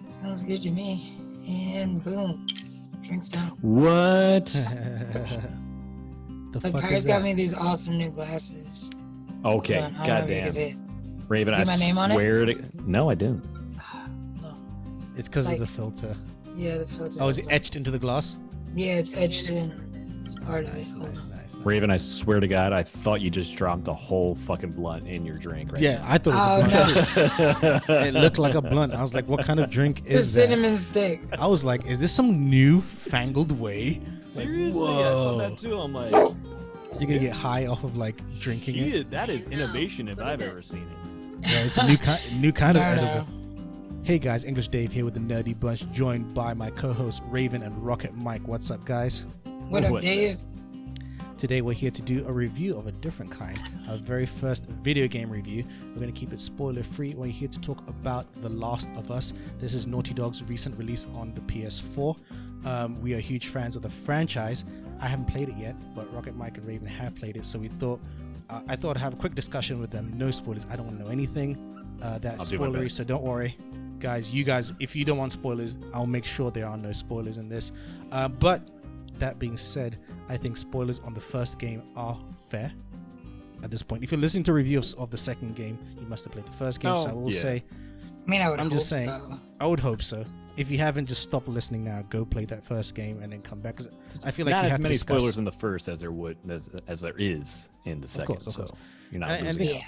Sounds good to me. And boom, drinks down. What? The Like fuck Paris is got that? me these awesome new glasses. Okay, Hold on, I don't know if you can see goddamn. it. Raven, See I my name on it? swear to... No, I didn't. No. It's because Like- of the filter. Yeah, the filter. Oh, is it etched into the glass? Yeah, it's etched in. It's part of it. Nice, Hold nice, on. nice. Raven, I swear to God, I thought you just dropped a whole fucking blunt in your drink right Yeah, I thought Oh, it was a blunt no. too. It looked like a blunt. I was like, what kind of drink The is that? cinnamon stick. I was like, is this some new fangled way? Seriously, Like, I thought whoa. that too. I'm like, You're gonna get high off of like drinking it? shit, that is innovation if I've ever seen it. Yeah, it's a new kind of No, no. edible. Hey guys, English Dave here with the Nerdy Bunch, joined by my co-hosts Raven and Rocket Mike. What's up, guys? What up, What's Dave? Today we're here to do a review of a different kind, our very first video game review. We're going to keep it spoiler free. We're here to talk about The Last of Us. This is Naughty Dog's recent release on the PS4. We are huge fans of the franchise. I haven't played it yet, but Rocket, Mike, and Raven have played it, so we thought I thought I'd have a quick discussion with them. No spoilers. I don't want to know anything that's I'll do my spoilery, best. so don't worry. Guys, if you don't want spoilers, I'll make sure there are no spoilers in this. But that being said, I think spoilers on the first game are fair at this point. If you're listening to reviews of the second game, you must have played the first game. Oh, So I will yeah. say, I mean, I would I'm hope just saying. so. I would hope so. If you haven't, just stop listening now. Go play that first game and then come back. Because I feel like Not you as have to many discuss. spoilers in the first as there would as there is in the second. course, of course. So you're not And losing. Yeah.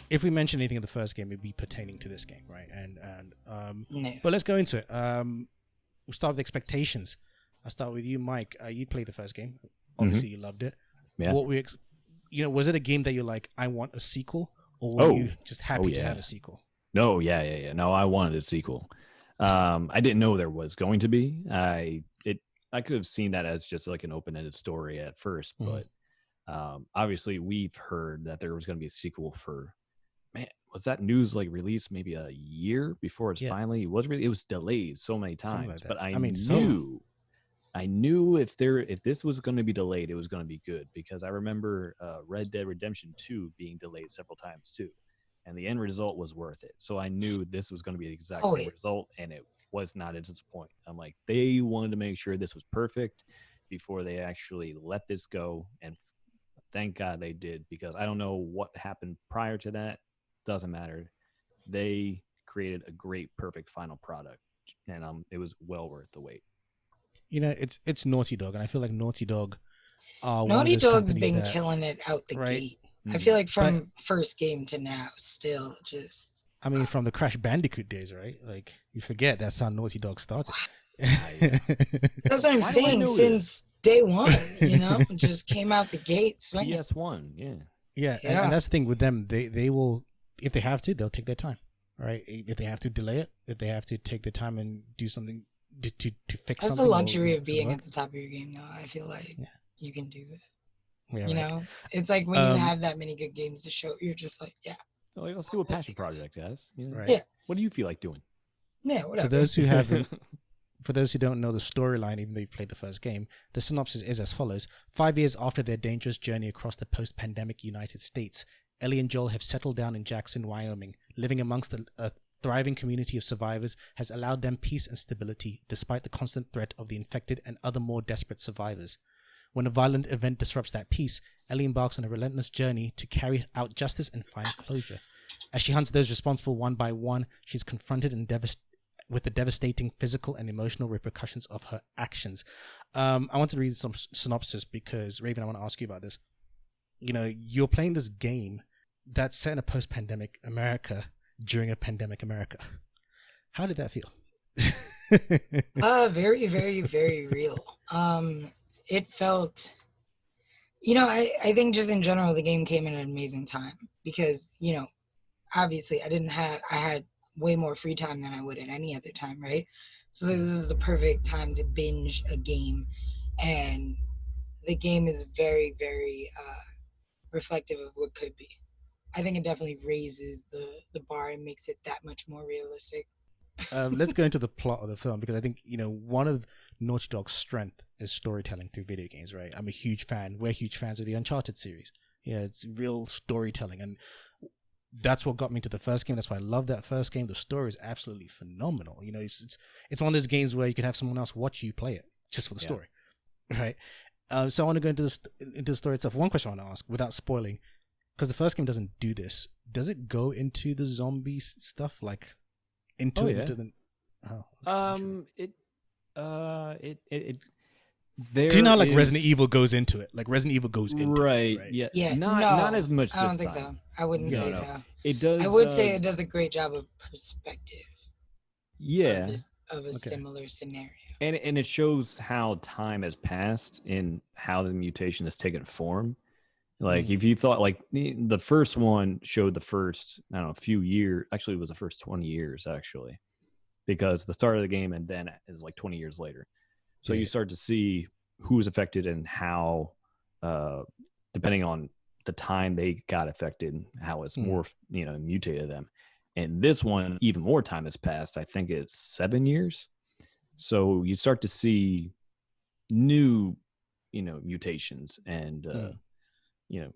If we mention anything in the first game, it'd be pertaining to this game, right? No. But let's go into it. We'll start with expectations. I'll start with you, Mike. You played the first game. Obviously, you loved it. Yeah. What was it a game that you're like, I want a sequel, or were you just happy to yeah. have a sequel? No, yeah. No, I wanted a sequel. I didn't know there was going to be. I could have seen that as just like an open-ended story at first, Mhm. but obviously we've heard that there was going to be a sequel for. Man, was that news like released maybe a year before it's Yeah. finally it was delayed so many Something times, like but that. I knew if this was going to be delayed, it was going to be good because I remember Red Dead Redemption 2 being delayed several times too, and the end result was worth it. So I knew this was going to be the exact Oh, same yeah. result, and it was not a disappointment. I'm like, they wanted to make sure this was perfect before they actually let this go, and thank God they did because I don't know what happened prior to that. Doesn't matter. They created a great, perfect final product, and it was well worth the wait. It's Naughty Dog, and I feel like Naughty Dog are one of Naughty those Dog's companies been that, killing it out the right? gate. I feel like from But- first game to now, still just. I mean, from the Crash Bandicoot days, right? Like you forget that's how Naughty Dog started. That's what I'm Why do I saying. know Since day one, just came out the gate swinging. PS1, yeah. Yeah, Yeah. and that's the thing with them. They will, if they have to, they'll take their time, right? If they have to delay it, if they have to take the time and do something to fix That's something. the or luxury of to being work. at the top of your game, though. I feel like Yeah. you can do that. Yeah, You right. know, it's like when you Um, have that many good games to show, you're just like, yeah, Like, let's do a That's passion it. project, guys. You know? Right. Yeah. What do you feel like doing? yeah, whatever. For those who haven't, for those who don't know the storyline, even though you've played the first game, the synopsis is as follows: 5 years after their dangerous journey across the post-pandemic United States, Ellie and Joel have settled down in Jackson, Wyoming. Living amongst a thriving community of survivors has allowed them peace and stability, despite the constant threat of the infected and other more desperate survivors. When a violent event disrupts that peace, Ellie embarks on a relentless journey to carry out justice and find closure. As she hunts those responsible one by one, she's confronted with the devastating physical and emotional repercussions of her actions. I want to read some synopsis because, Raven, I want to ask you about this. You're playing this game that's set in a post-pandemic America during a pandemic America. How did that feel? Very, very, very real. It felt, I think just in general, the game came in an amazing time because, obviously I had way more free time than I would at any other time, right? So this is the perfect time to binge a game, and the game is very, very reflective of what could be. I think it definitely raises the bar and makes it that much more realistic. Let's go into the plot of the film because I think one of Naughty Dog's strength is storytelling through video games, right? I'm a huge fan. We're huge fans of the Uncharted series. It's real storytelling, and that's what got me to the first game. That's why I love that first game. The story is absolutely phenomenal. You know, it's one of those games where you can have someone else watch you play it just for the story, right? So I want to go into the story itself. One question I want to ask, without spoiling, because the first game doesn't do this. Does it go into the zombie stuff, like into the? Oh, There do you know like Resident Evil goes into it? Like Resident Evil goes into it, right? Yeah. Not as much. I don't this think time. so. I wouldn't say so. It does. I would say it does a great job of perspective. Yeah. Of a similar scenario. And it shows how time has passed and how the mutation has taken form. Like if you thought like the first one showed the first, I don't know, few years. Actually, it was the first 20 years actually, because the start of the game and then is like 20 years later. So you start to see who is affected and how, depending on the time they got affected, how it's more, mutated them. And this one, even more time has passed. I think it's 7 years. So you start to see new, mutations and, you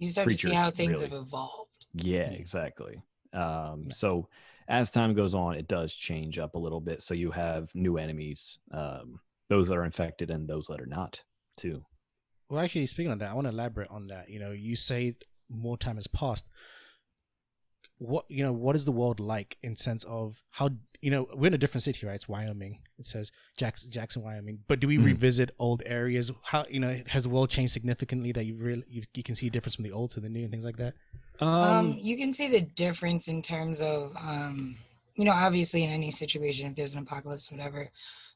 start to see how things have evolved. Yeah, exactly. So as time goes on, it does change up a little bit. So you have new enemies, those that are infected and those that are not, too. Well, actually, speaking of that, I want to elaborate on that. You say more time has passed. What is the world like in sense of how we're in a different city, right? It's Wyoming. It says Jackson, Wyoming. But do we revisit old areas? How has the world changed significantly that you can see a difference from the old to the new and things like that? You can see the difference in terms of obviously in any situation, if there's an apocalypse, whatever,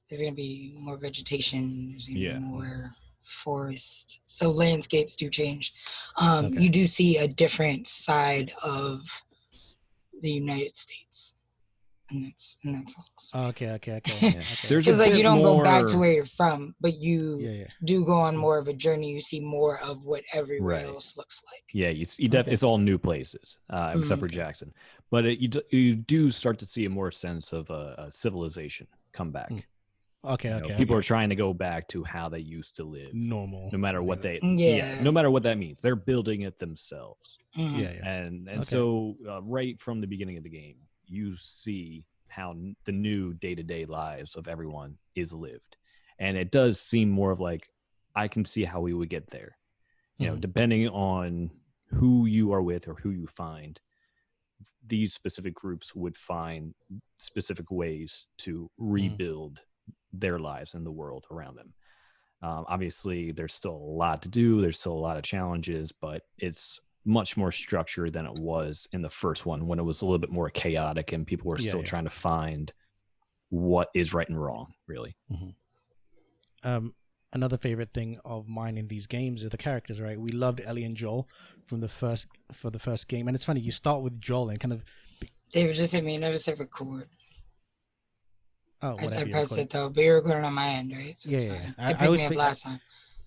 there's gonna be more vegetation. There's gonna be more forest. So landscapes do change. You do see a different side of the United States, and that's all. Okay. Because like you don't go back to where you're from, but you do go on more of a journey. You see more of what everywhere else looks like. Yeah, it's all new places, except for Jackson. But you do start to see a more sense of a civilization come back. People are trying to go back to how they used to live, normal, no matter what no matter what that means. They're building it themselves. And so right from the beginning of the game, you see how the new day-to-day lives of everyone is lived, and it does seem more of like I can see how we would get there. Depending on who you are with or who you find, these specific groups would find specific ways to rebuild their lives and the world around them. Obviously, there's still a lot to do. There's still a lot of challenges, but it's much more structured than it was in the first one when it was a little bit more chaotic and people were still trying to find what is right and wrong, really. Another favorite thing of mine in these games are the characters, right? We loved Ellie and Joel for the first game. And it's funny, you start with Joel and kind of... David just hit me. You never said record. Oh, whatever. I pressed it though, but you're recording on my end, right? So I always picked me up last time.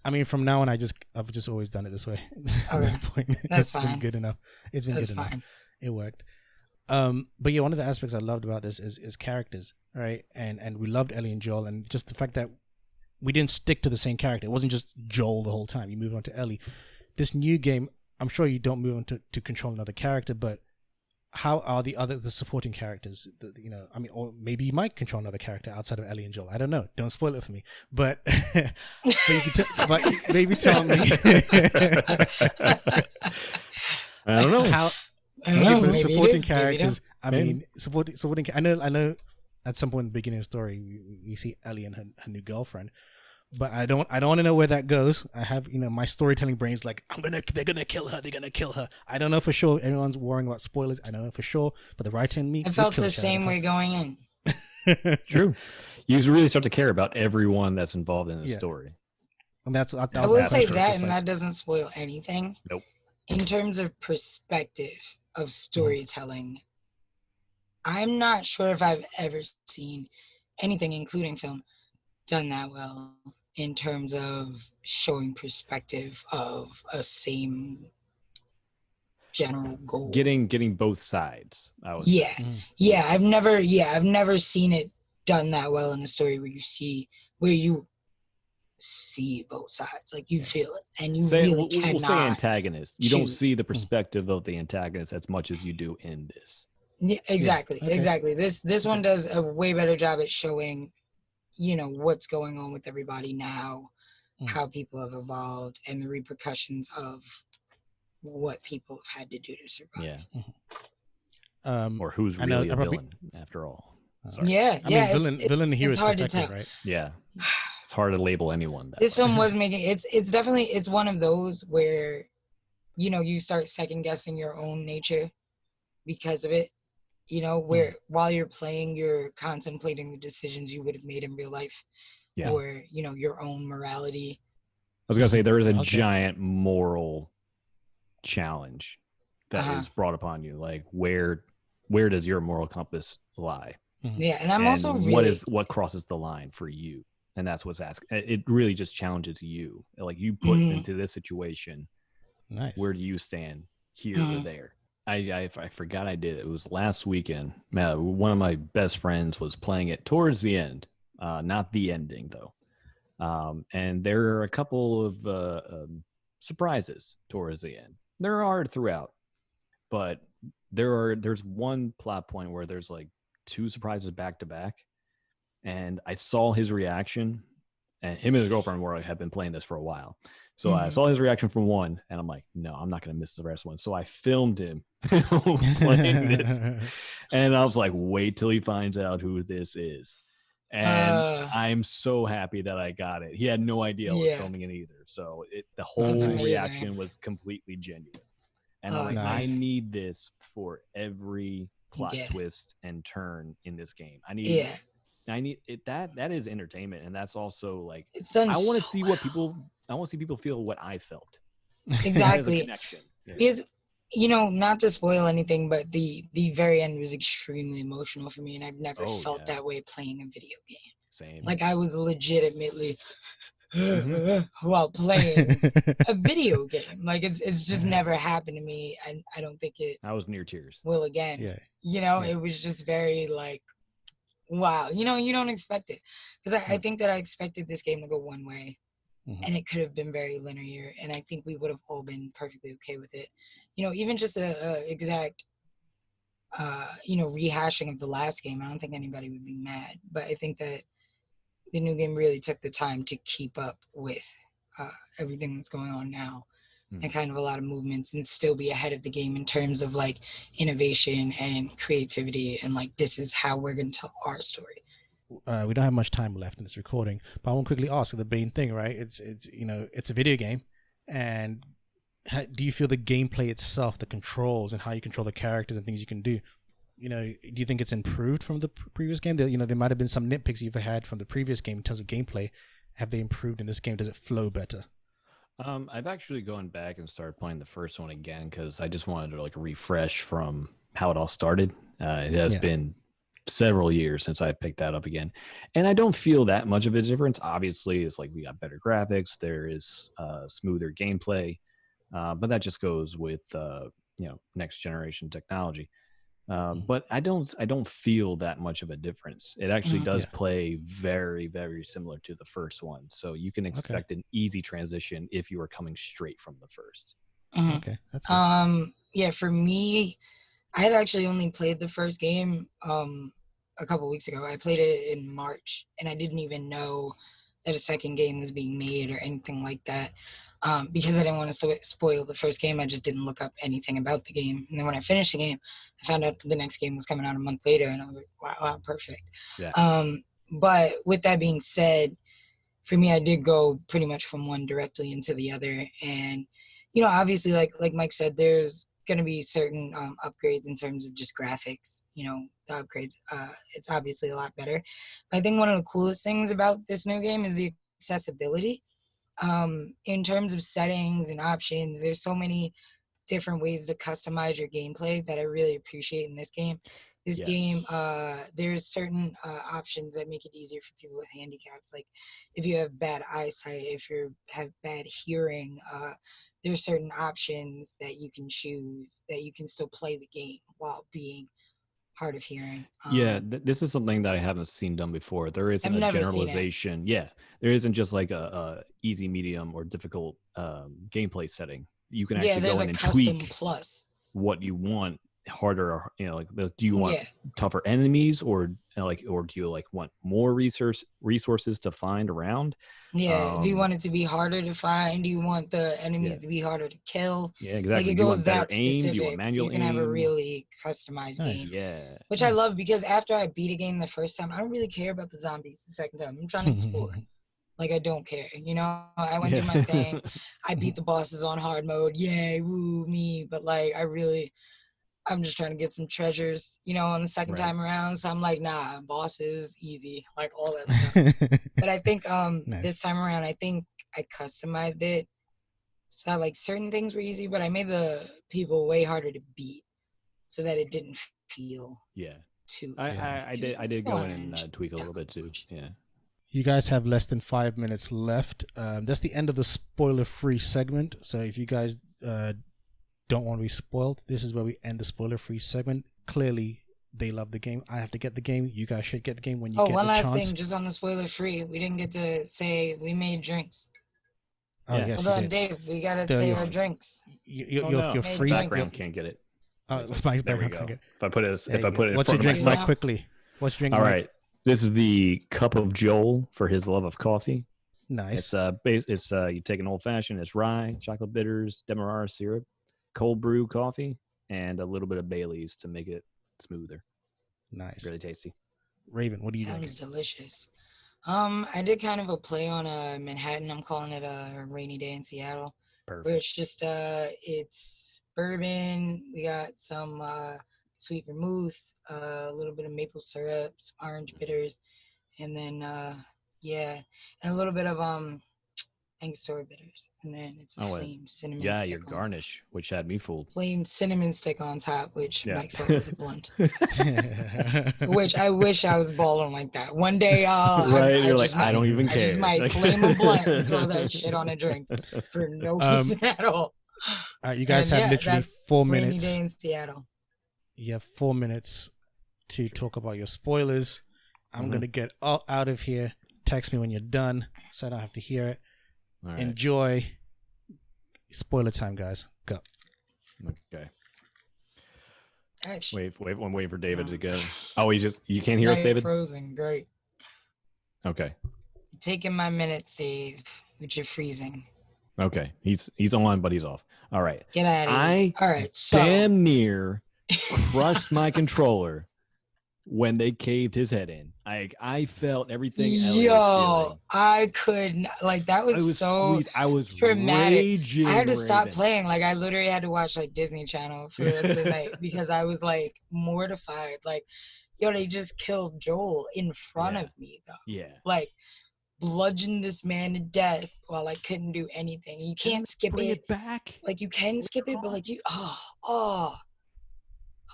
I mean, from now on, I've just always done it this way. At this point, that's fine. Been good enough. It's been good enough. It worked. But yeah, one of the aspects I loved about this is characters, right? And we loved Ellie and Joel, and just the fact that we didn't stick to the same character. It wasn't just Joel the whole time. You move on to Ellie. This new game, I'm sure you don't move on to control another character, but how are the supporting characters? Or maybe you might control another character outside of Ellie and Joel. I don't know. Don't spoil it for me. But, but maybe tell me. I don't know. The supporting characters. Supporting. I know. At some point in the beginning of the story, we see Ellie and her new girlfriend. But I don't want to know where that goes. I have, my storytelling brain's like, they're gonna kill her. They're gonna kill her. I don't know for sure. Everyone's worrying about spoilers. I don't know for sure. But the writer in me, I felt the same way going in. True. You really start to care about everyone that's involved in the story. And I will say that, and that doesn't spoil anything. Nope. In terms of perspective of storytelling, I'm not sure if I've ever seen anything, including film, done that well in terms of showing perspective of a same general goal. Getting both sides. I've never seen it done that well in a story where you see both sides. Like you feel it, and you Say really we'll cannot. say antagonist. You don't choose. see the perspective of the antagonist as much as you do in this. Yeah, exactly, okay. exactly. This one Okay. does a way better job at showing, what's going on with everybody now, Mm. how people have evolved, and the repercussions of what people have had to do to survive. Yeah. Or Or who's I know really a I probably- villain after all. Sorry. Yeah, I yeah. mean, villain and hero it's is hard to perspective, tell. right? Yeah. It's hard to label anyone that This way. film was making it's definitely it's one of those where, you start second guessing your own nature because of it. Where while you're playing, you're contemplating the decisions you would have made in real life, Yeah. or your own morality. I was gonna say there is a Okay. giant moral challenge that Uh-huh. is brought upon you. Like where does your moral compass lie? Yeah, and I'm And also really what crosses the line for you? And that's what's asked. It really just challenges you. Like you put Mhm. into this situation, Nice. where do you stand here or Mhm. there? I forgot I did. It was last weekend. Man, one of my best friends was playing it towards the end, not the ending though. And there are a couple of surprises towards the end. There are throughout, but there's one plot point where there's like two surprises back to back, and I saw his reaction. And him and his girlfriend had been playing this for a while. So I saw his reaction from one, and I'm like, no, I'm not going to miss the rest one. So I filmed him playing this. And I was like, wait till he finds out who this is. And I'm so happy that I got it. He had no idea I was filming it either. So the whole amazing. reaction was completely genuine. And I'm like, nice. I need this for every plot twist and turn in this game. I need it. That is entertainment, and that's also like it's done. I want to so see well. what people. I want to see people feel what I felt. That is a Exactly. connection. Because not to spoil anything, but the very end was extremely emotional for me, and I've never felt that way playing a video game. Same. Like I was legitimately while playing a video game. Like it's just never happened to me, and I don't think it I was near tears. will again. Yeah. It was just very like, wow. You don't expect it, because I think that I expected this game to go one way. And it could have been very linear, and I think we would have all been perfectly okay with it. Even just a exact, rehashing of the last game, I don't think anybody would be mad. But I think that the new game really took the time to keep up with everything that's going on now, and kind of a lot of movements, and still be ahead of the game in terms of like innovation and creativity, and like this is how we're going to tell our story. We don't have much time left in this recording, but I want to quickly ask the main thing, right? It's it's a video game, and do you feel the gameplay itself, the controls, and how you control the characters and things you can do, do you think it's improved from the previous game? There might have been some nitpicks you've had from the previous game in terms of gameplay. Have they improved in this game? Does it flow better? I've actually gone back and started playing the first one again because I just wanted to like refresh from how it all started. It has been several years since I picked that up again, and I don't feel that much of a difference. Obviously, it's like we got better graphics, there is smoother gameplay, but that just goes with next generation technology. But I don't feel that much of a difference. It actually does play very, very similar to the first one, so you can expect an easy transition if you are coming straight from the first. Okay, that's good. For me, I had actually only played the first game a couple weeks ago. I played it in March, and I didn't even know that a second game was being made or anything like that, because I didn't want to spoil the first game. I just didn't look up anything about the game. And then when I finished the game, I found out the next game was coming out a month later, and I was like, wow, perfect. Yeah. But with that being said, for me, I did go pretty much from one directly into the other. And, obviously, like Mike said, there's going to be certain upgrades in terms of just graphics, the upgrades. It's obviously a lot better. But I think one of the coolest things about this new game is the accessibility. In terms of settings and options, there's so many different ways to customize your gameplay that I really appreciate in this game. This game, there's certain options that make it easier for people with handicaps. Like if you have bad eyesight, if you have bad hearing, there's certain options that you can choose that you can still play the game while being hard of hearing. Yeah, this is something that I haven't seen done before. There isn't I've a never seen it. generalization. Yeah, there isn't just like a easy, medium, or difficult gameplay setting. You can Yeah, actually there's go a in and custom tweak plus. what you want harder, or, like do you want Yeah. tougher enemies, or or do you want more resources to find around? Yeah. Do you want it to be harder to find? Do you want the enemies Yeah. to be harder to kill? Yeah, exactly. Like it Do you goes want better that aim? Do you want specific. So manual you can have a aim? really customized Nice. game. Yeah. Which I Nice. love, because after I beat a game the first time, I don't really care about the zombies the second time. I'm trying to explore. Like, I don't care. I went Yeah. through my thing. I beat the bosses on hard mode. Yay, woo, me. But like, I'm just trying to get some treasures, on the second Right. time around. So I'm like, nah, bosses, easy, like all that stuff. But I think Nice. this time around, I think I customized it. So like certain things were easy, but I made the people way harder to beat so that it didn't feel Yeah. too I did go in and tweak a little bit too. Yeah. You guys have less than 5 minutes left. That's the end of the spoiler-free segment. So if you guys don't want to be spoiled, this is where we end the spoiler-free segment. Clearly, they love the game. I have to get the game. You guys should get the game when you get the chance. Oh, one last thing, just on the spoiler free. We didn't get to say we made drinks. Oh, Yeah. yes, Hold you on, did. Dave. We gotta There say you our go. drinks. Your Made freeze. drinks. Background can't get it. Mike's There we background go. can't get. If I put it There you in go. What's your front drink, of my Mike? mouth. Quickly. What's your drink, All Mike? right. This is the cup of Joel for his love of coffee. Nice. It's you take an old fashioned. It's rye, chocolate bitters, demerara syrup, cold brew coffee, and a little bit of Bailey's to make it smoother. Nice. Really tasty. Raven, what do you Sounds think? delicious. I did kind of a play on Manhattan. I'm calling it a rainy day in Seattle. Where Perfect. it's just it's bourbon. We got some sweet vermouth, a little bit of maple syrup, some orange bitters, and then and a little bit of Angostura bitters, and then it's a Oh, flame cinnamon. Yeah, stick your on garnish, which had me fooled. flame cinnamon stick on top, which Yeah. Mike thought was a blunt. Which I wish I was balling like that. One day, Right, you're like, just I don't might- even I just care. might Like- flame a blunt and throw that shit on a drink for no reason at all. All right, you guys And have literally that's 4 Rainy minutes. day in Seattle. You have 4 minutes to talk about your spoilers. I'm Mhm. gonna get all out of here. Text me when you're done, so I don't have to hear it. All right. Enjoy. Spoiler time, guys. Go. Okay. Actually, I'm waiting for David to go. Oh, you can't hear us, now you're David? frozen. Great. Okay. Taking my minutes, Dave, which you're freezing. Okay. He's on, but he's off. All right. Get out of here. All right. So, Damn near crushed my controller when they caved his head in. I felt everything. Elliot was yo, feeling. I couldn't. Like, that I was was so squeezed. I was dramatic. raging. I had to stop Raven. playing. Like, I literally had to watch like Disney Channel for the rest of the night because I was like mortified. Like, yo, they just killed Joel in front Yeah. of me, though. Yeah. Like, bludgeoned this man to death while I couldn't do anything. You can't skip Bring it. it back. Like, you can skip it, but like,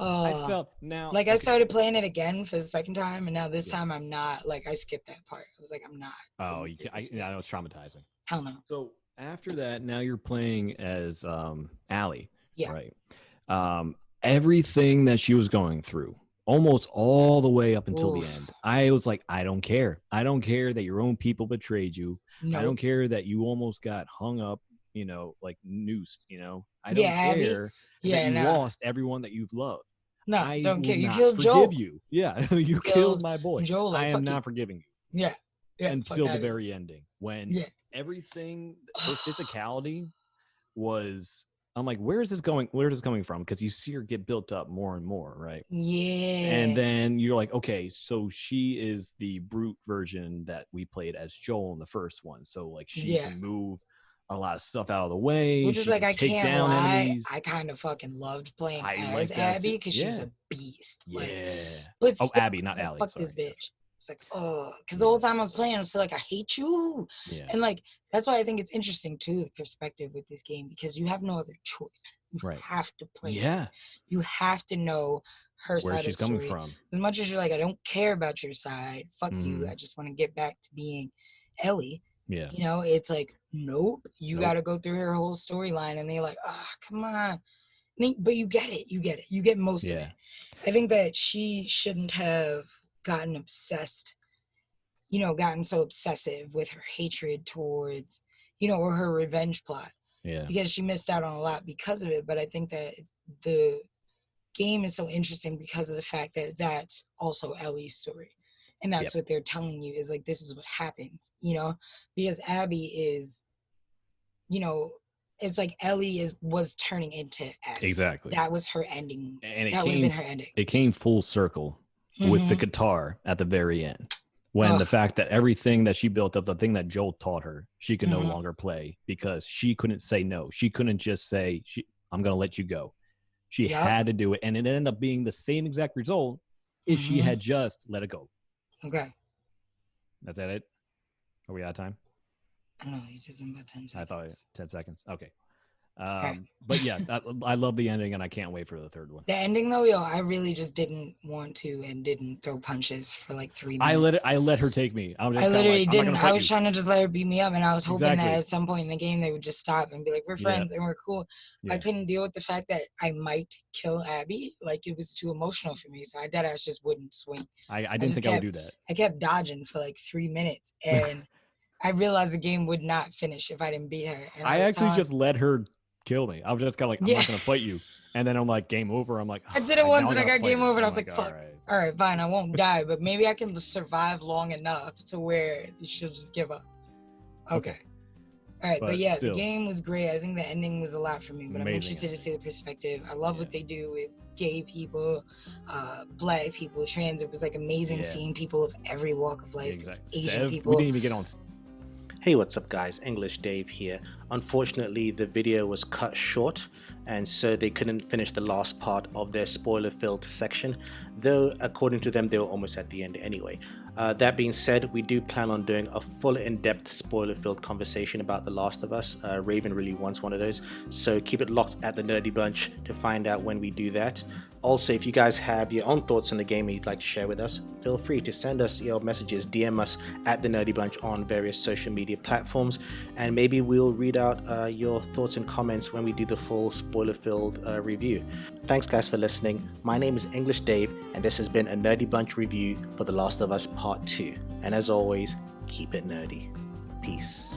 I felt now. like I okay. started playing it again for the second time, and now this Yeah. time I'm not. Like, I skipped that part. I was like, I'm not. Oh, going you through can, this I again. know it's traumatizing. Hell no. So after that, now you're playing as Allie. Yeah. Right. Everything that she was going through, almost all the way up until the Oof. end, I was like, I don't care. I don't care that your own people betrayed you. No. I don't care that you almost got hung up, like noosed, I don't Yeah, Abby. care Yeah, that you no. lost everyone that you've loved. No, I don't care. will You not killed forgive Joel. you. Yeah, you killed killed my boy. Joel, like, I am fuck not you. forgiving you Yeah. Yeah. until fuck the outta here. very ending when Yeah. everything, her physicality was. I'm like, where is this going? Where is this coming from? Because you see her get built up more and more, right? Yeah. And then you're like, okay, so she is the brute version that we played as Joel in the first one. So like she Yeah. can move a lot of stuff out of the way. Which is she like, can I take can't down lie. enemies. I kind of fucking loved playing I as like that Abby too. because she was Yeah. a beast. Like, Yeah. but Oh, still, Abby, not like, Allie. fuck this sorry. bitch. It's like, oh, because the whole time I was playing, I was still like, I hate you. Yeah. And like, that's why I think it's interesting too, the perspective with this game, because you have no other choice. You Right. have to play. it. Yeah. You have to know her Where side she's of the coming story. from. As much as you're like, I don't care about your side. Fuck you. Mhm. I just want to get back to being Ellie. Yeah. It's like, nope. You Nope. got to go through her whole storyline, and they're like, come on. But you get it. You get most of Yeah. it. I think that she shouldn't have gotten obsessed, gotten so obsessive with her hatred towards, or her revenge plot, Yeah. because she missed out on a lot because of it. But I think that the game is so interesting because of the fact that that's also Ellie's story. And that's what they're telling you is like, this is what happens, because Abby is, it's like Ellie was turning into Abby. Exactly. That was her ending. And that would have been her ending. It came full circle with the guitar at the very end. When the fact that everything that she built up, the thing that Joel taught her, she could no longer play because she couldn't say no. She couldn't just say, I'm going to let you go. She had to do it. And it ended up being the same exact result if she had just let it go. Okay. That's it? Are we out of time? I don't know. He says in about 10 seconds. I thought 10 seconds. Okay. But yeah, I love the ending and I can't wait for the third one. The ending though, I really just didn't want to and didn't throw punches for like 3 minutes. I let her take me. I literally didn't. I was trying to just let her beat me up, and I was hoping Exactly. that at some point in the game they would just stop and be like, we're friends and we're cool. I couldn't deal with the fact that I might kill Abby. Like, it was too emotional for me, so I deadass just wouldn't swing. I didn't think I would do that. I kept dodging for like 3 minutes, and I realized the game would not finish if I didn't beat her. And I actually just let her kill me. I was just kind of like, I'm not going to fight you. And then I'm like, game over. I'm like, I did it once and I got game over and I was like, like, fuck. All right, fine. I won't die, but maybe I can survive long enough to where she'll just give up. Okay. All right. But yeah, the game was great. I think the ending was a lot for me, but I'm interested to see the perspective. I love what they do with gay people, black people, trans. It was like amazing seeing people of every walk of life. Asian people. We didn't even get on. Hey, what's up guys, English Dave here. Unfortunately, the video was cut short and so they couldn't finish the last part of their spoiler-filled section, though according to them they were almost at the end anyway. That being said, we do plan on doing a full in-depth spoiler-filled conversation about The Last of Us. Raven really wants one of those, so keep it locked at the Nerdy Bunch to find out when we do that. Also, if you guys have your own thoughts on the game you'd like to share with us, feel free to send us your messages, DM us at the Nerdy Bunch on various social media platforms, and maybe we'll read out your thoughts and comments when we do the full spoiler-filled review. Thanks guys for listening. My name is English Dave, and this has been a Nerdy Bunch review for The Last of Us Part 2. And as always, keep it nerdy. Peace.